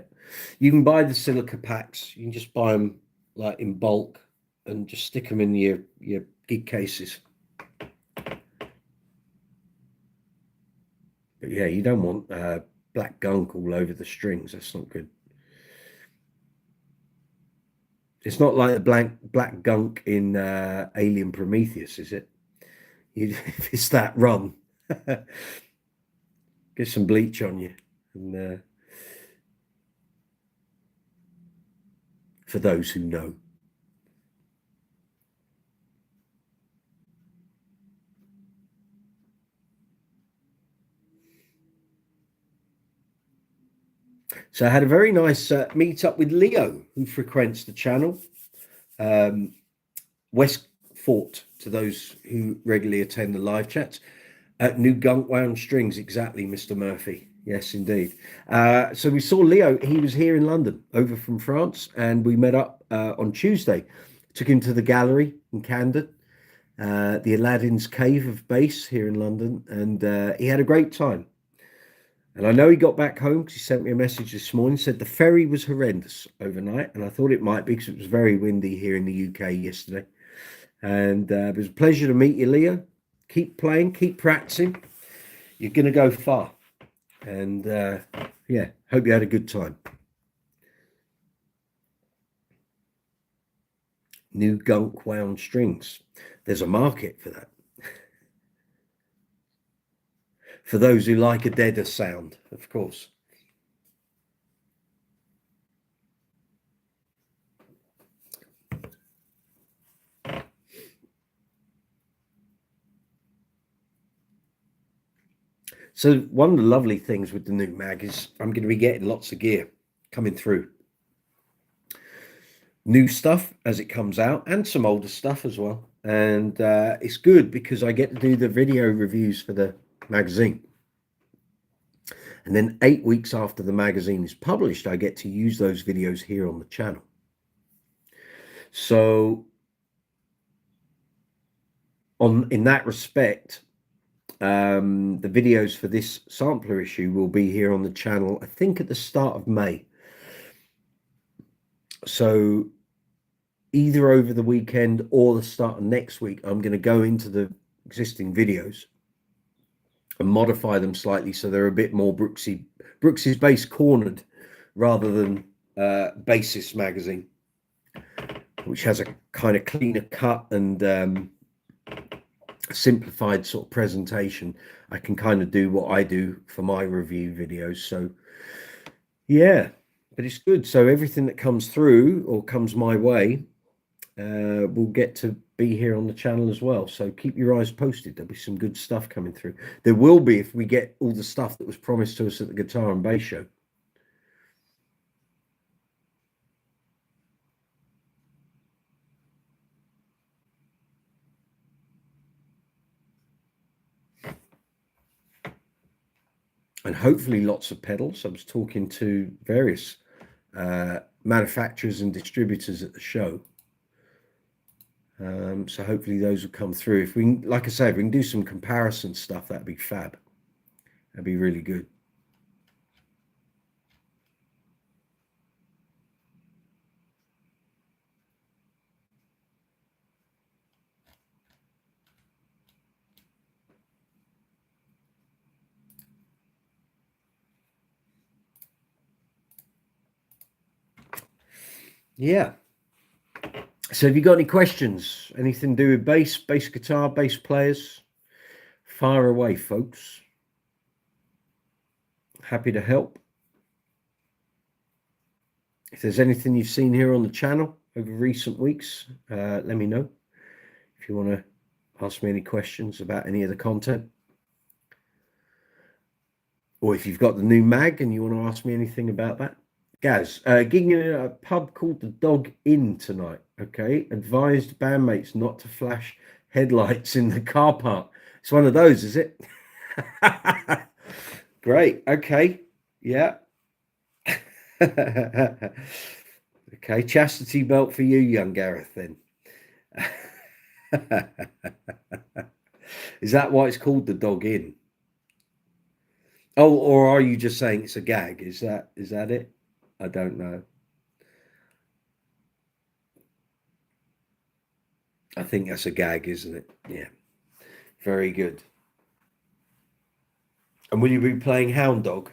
You can buy the silica packs. You can just buy them like in bulk and just stick them in your gig cases. But yeah, you don't want black gunk all over the strings. That's not good. It's not like the black gunk in Alien Prometheus, is it? If it's that, run. Get some bleach on you. And for those who know. So I had a very nice meet up with Leo, who frequents the channel. Westfort, to those who regularly attend the live chats. New gunk wound strings, exactly, Mr. Murphy. Yes, indeed. So we saw Leo. He was here in London, over from France, and we met up on Tuesday. Took him to the gallery in Camden, the Aladdin's Cave of Bass here in London, and he had a great time. And I know he got back home because he sent me a message this morning, said the ferry was horrendous overnight, and I thought it might be because it was very windy here in the UK yesterday. And it was a pleasure to meet you, Leo. Keep playing, keep practicing. You're going to go far. And yeah, hope you had a good time. New gunk wound strings. There's a market for that. For those who like a deader sound, of course. So one of the lovely things with the new mag is I'm going to be getting lots of gear coming through. New stuff as it comes out and some older stuff as well. And it's good because I get to do the video reviews for the magazine. And then 8 weeks after the magazine is published, I get to use those videos here on the channel. So in that respect, the videos for this sampler issue will be here on the channel, I think at the start of May. So either over the weekend or the start of next week, I'm going to go into the existing videos and modify them slightly so they're a bit more Brooks's Bass cornered rather than Bassist magazine, which has a kind of cleaner cut and simplified sort of presentation. I can kind of do what I do for my review videos. So yeah, but it's good. So everything that comes through or comes my way will get to be here on the channel as well. So keep your eyes posted. There'll be some good stuff coming through. There will be, if we get all the stuff that was promised to us at the Guitar and Bass show. And hopefully lots of pedals. I was talking to various manufacturers and distributors at the show. So hopefully those will come through. If we, like I say, if we can do some comparison stuff, that'd be fab. That'd be really good. Yeah. So have you got any questions? Anything to do with bass guitar, bass players? Fire away, folks. Happy to help. If there's anything you've seen here on the channel over recent weeks, let me know. If you want to ask me any questions about any of the content. Or if you've got the new mag and you want to ask me anything about that. Gaz, gigging in a pub called the Dog Inn tonight. Okay, advised bandmates not to flash headlights in the car park. It's one of those, is it? Great. Okay. Yeah. Okay. Chastity belt for you, young Gareth, then. Is that why it's called the dog in? Oh, or are you just saying it's a gag? Is that it? I don't know. I think that's a gag, isn't it? Yeah. Very good. And will you be playing Hound Dog?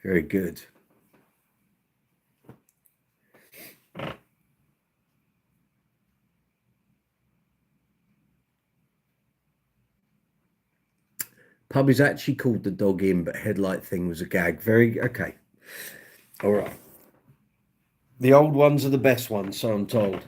Very good. Pub is actually called the dog in, but headlight thing was a gag. Very okay. All right. The old ones are the best ones, so I'm told.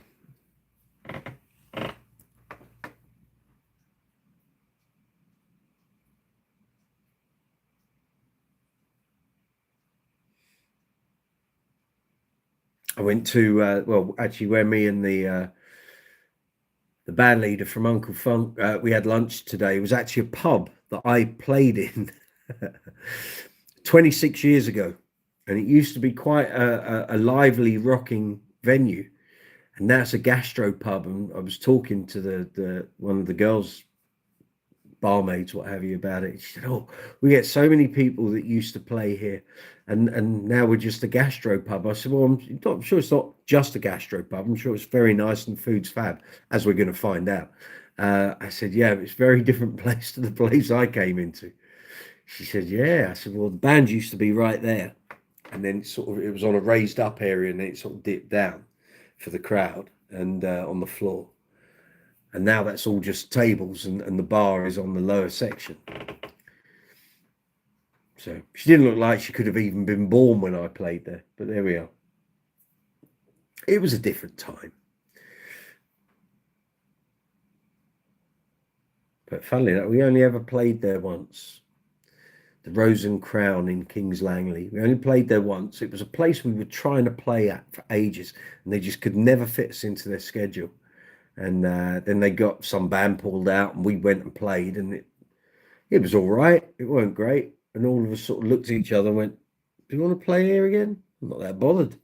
I went to well, actually, where me and the band leader from Uncle Funk, we had lunch today. It was actually a pub that I played in 26 years ago, and it used to be quite a lively, rocking venue. And now it's a gastro pub. And I was talking to the one of the girls, barmaids, what have you, about it. She said, "Oh, we get so many people that used to play here, and now we're just a gastro pub." I said, "Well, I'm sure it's not just a gastro pub. I'm sure it's very nice and food's fab, as we're going to find out." I said, "Yeah, it's a very different place to the place I came into." She said, "Yeah." I said, "Well, the band used to be right there, and then it was on a raised up area, and then it sort of dipped down for the crowd and on the floor." And now that's all just tables, and the bar is on the lower section. So she didn't look like she could have even been born when I played there, but there we are. It was a different time. But funnily enough, we only ever played there once. The Rose and Crown in Kings Langley. We only played there once. It was a place we were trying to play at for ages, and they just could never fit us into their schedule. And then they got some band pulled out, and we went and played, and it was all right. It weren't great. And all of us sort of looked at each other and went, "Do you want to play here again?" I'm not that bothered.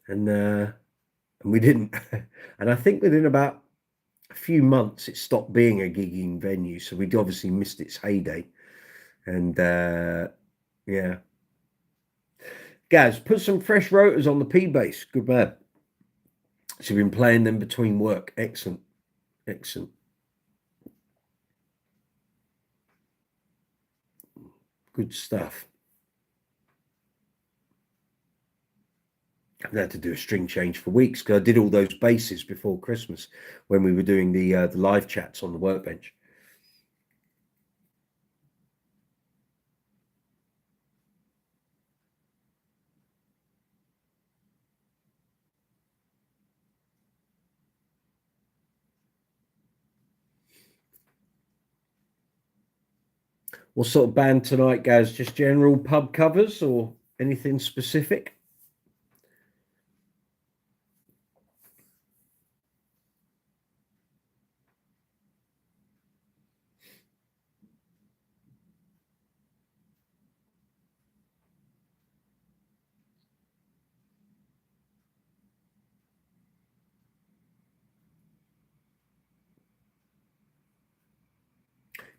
And we didn't. And I think within about a few months, it stopped being a gigging venue. So we'd obviously missed its heyday. And yeah. Gaz, put some fresh rotors on the P bass. Good man. So we've been playing them between work. Excellent. Excellent. Good stuff. I've had to do a string change for weeks because I did all those basses before Christmas when we were doing the live chats on the workbench. What sort of band tonight, Gaz? Just general pub covers or anything specific?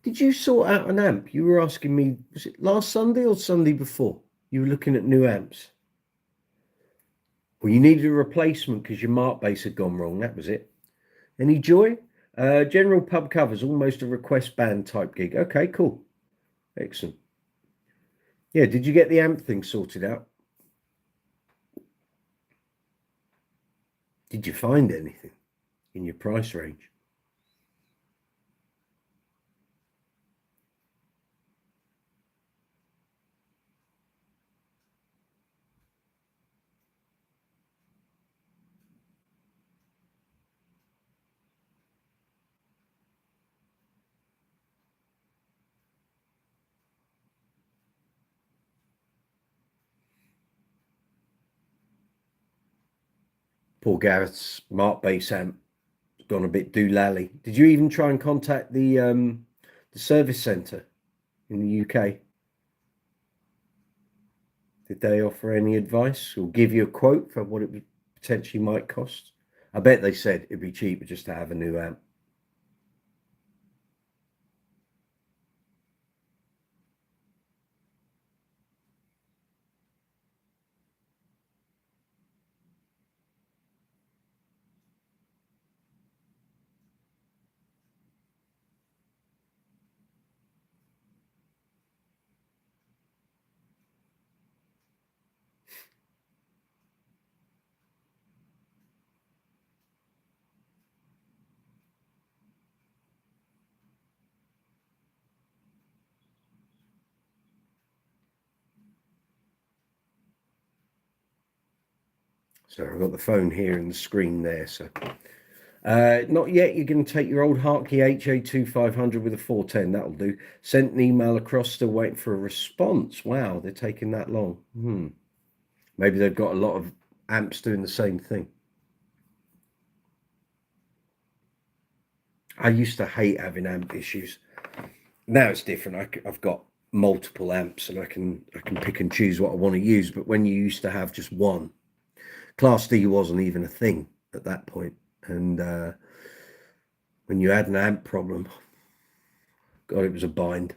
Did you sort out an amp? You were asking me, was it last Sunday or Sunday before? You were looking at new amps. Well, you needed a replacement because your mark bass had gone wrong. That was it. Any joy? General pub covers, almost a request band type gig. Okay, cool. Excellent. Yeah, did you get the amp thing sorted out? Did you find anything in your price range? Poor Gareth's Mark bass amp gone a bit doolally. Did you even try and contact the service centre in the UK? Did they offer any advice or give you a quote for what it potentially might cost? I bet they said it'd be cheaper just to have a new amp. So I've got the phone here and the screen there. So not yet. You're going to take your old Hartley HA2500 with a 410. That'll do. Sent an email across, still waiting for a response. Wow, they're taking that long. Maybe they've got a lot of amps doing the same thing. I used to hate having amp issues. Now it's different. I've got multiple amps and I can pick and choose what I want to use. But when you used to have just one, Class D wasn't even a thing at that point. And when you had an amp problem, God, it was a bind,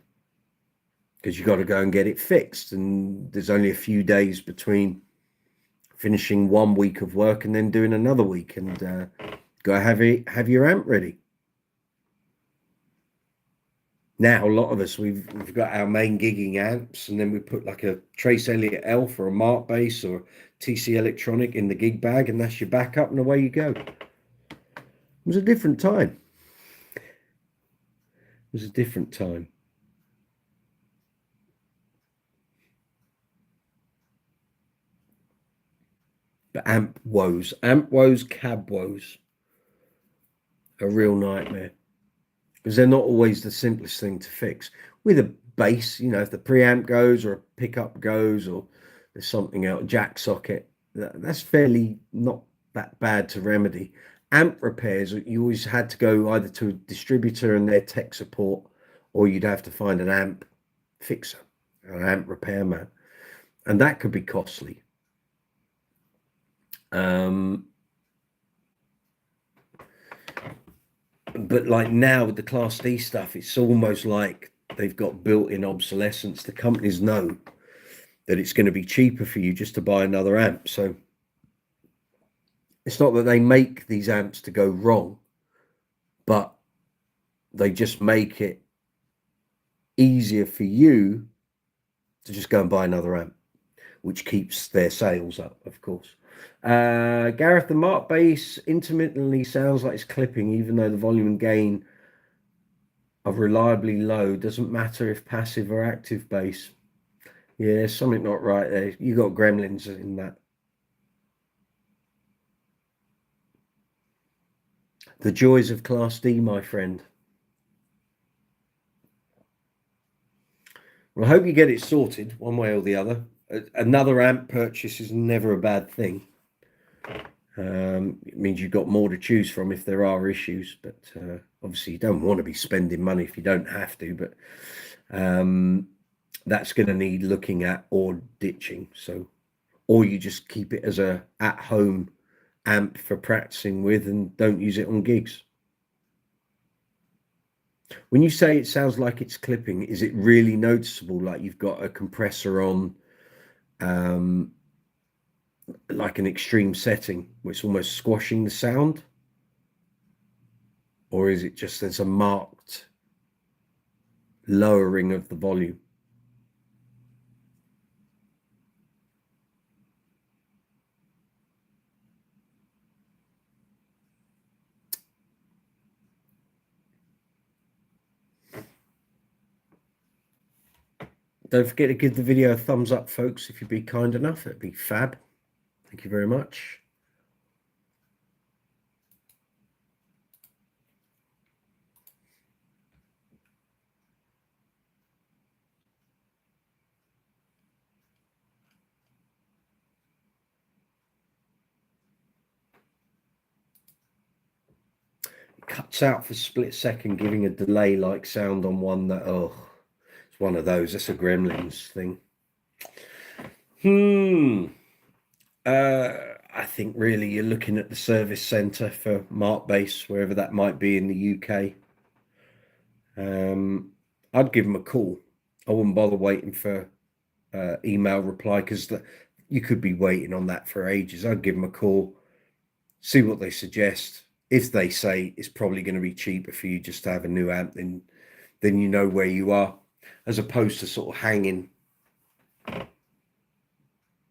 because you got to go and get it fixed. And there's only a few days between finishing 1 week of work and then doing another week, and go have your amp ready. Now, a lot of us, we've got our main gigging amps, and then we put like a Trace Elliott Elf or a Mark bass or TC Electronic in the gig bag, and that's your backup, and away you go. It was a different time. It was a different time. But amp woes, cab woes, a real nightmare, because they're not always the simplest thing to fix. With a bass, you know, if the preamp goes or a pickup goes or there's something else, jack socket, that's fairly not that bad to remedy. Amp repairs, you always had to go either to a distributor and their tech support, or you'd have to find an amp fixer, an amp repairman, and that could be costly. But like now with the Class D stuff, it's almost like they've got built-in obsolescence. The companies know that it's going to be cheaper for you just to buy another amp. So it's not that they make these amps to go wrong, but they just make it easier for you to just go and buy another amp, which keeps their sales up, of course. Gareth, the Mark bass intermittently sounds like it's clipping, even though the volume and gain are reliably low. Doesn't matter if passive or active bass. Yeah, something not right there. You got gremlins in that. The joys of Class D, my friend. Well, I hope you get it sorted one way or the other. Another amp purchase is never a bad thing. It means you've got more to choose from if there are issues, but obviously you don't want to be spending money if you don't have to, but that's going to need looking at or ditching. So, or you just keep it as a at-home amp for practicing with and don't use it on gigs. When you say it sounds like it's clipping, is it really noticeable, like you've got a compressor on like an extreme setting where it's almost squashing the sound? Or is it just there's a marked lowering of the volume? Don't forget to give the video a thumbs up, folks, if you'd be kind enough. It'd be fab. Thank you very much. cuts out for a split second, giving a delay like sound on one that, oh, it's one of those. That's a Gremlins thing. I think really you're looking at the service centre for Mark Base, wherever that might be in the UK. I'd give them a call. I wouldn't bother waiting for email reply, because you could be waiting on that for ages. I'd give them a call, see what they suggest. If they say it's probably going to be cheaper for you just to have a new amp, then you know where you are, as opposed to sort of hanging,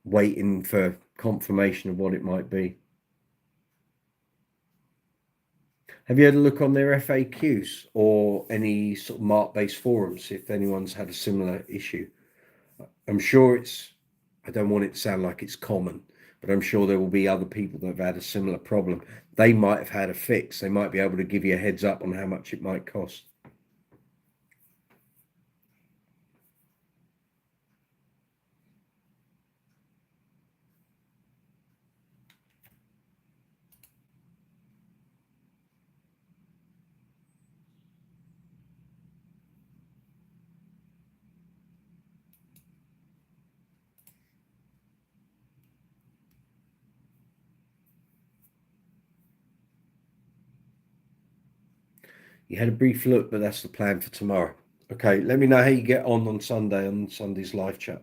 waiting for confirmation of what it might be. Have you had a look on their FAQs or any sort of Mark-based forums if anyone's had a similar issue? I'm sure I don't want it to sound like it's common, but I'm sure there will be other people that have had a similar problem. They might have had a fix. They might be able to give you a heads up on how much it might cost. You had a brief look, but that's the plan for tomorrow. Okay, let me know how you get on Sunday, on Sunday's live chat.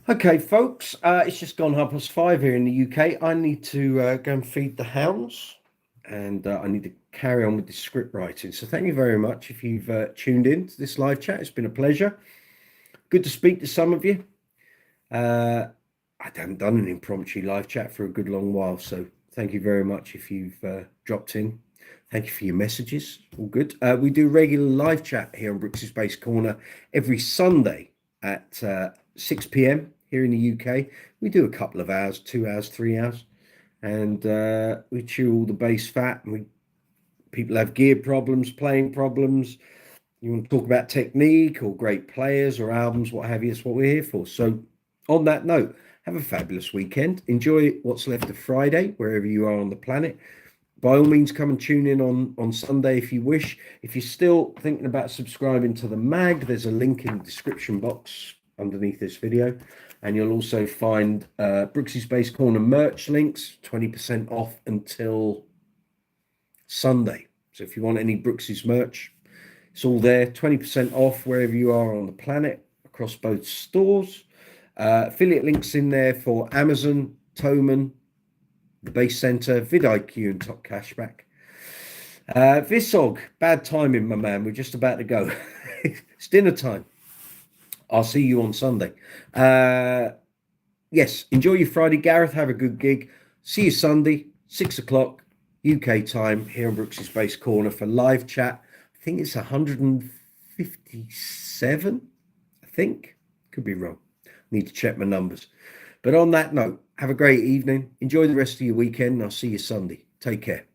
Okay, folks, it's just gone 5:30 here in the UK. I need to go and feed the hounds, and I need to carry on with the script writing. So thank you very much if you've tuned in to this live chat. It's been a pleasure. Good to speak to some of you. I haven't done an impromptu live chat for a good long while, so thank you very much if you've dropped in. Thank you for your messages. All good. We do regular live chat here on Brooks's Bass Corner every Sunday at 6 p.m. here in the UK. We do a couple of hours, 2 hours, 3 hours, and we chew all the bass fat. And people have gear problems, playing problems. You want to talk about technique or great players or albums, what have you. That's what we're here for. So on that note, have a fabulous weekend. Enjoy what's left of Friday, wherever you are on the planet. By all means, come and tune in on Sunday if you wish. If you're still thinking about subscribing to the mag, there's a link in the description box underneath this video. And you'll also find Brooks's Bass Corner merch links, 20% off until Sunday. So if you want any Brooks's merch, it's all there, 20% off wherever you are on the planet, across both stores. Affiliate links in there for Amazon, THOMANN, the Bass Centre, VIDIQ, and Top Cashback. Visog, bad timing, my man. We're just about to go. It's dinner time. I'll see you on Sunday. Yes, enjoy your Friday, Gareth. Have a good gig. See you Sunday, 6 o'clock UK time here on Brooks's Bass Corner for live chat. I think it's 157. I think. Could be wrong. Need to check my numbers. But on that note, have a great evening. Enjoy the rest of your weekend. And I'll see you Sunday. Take care.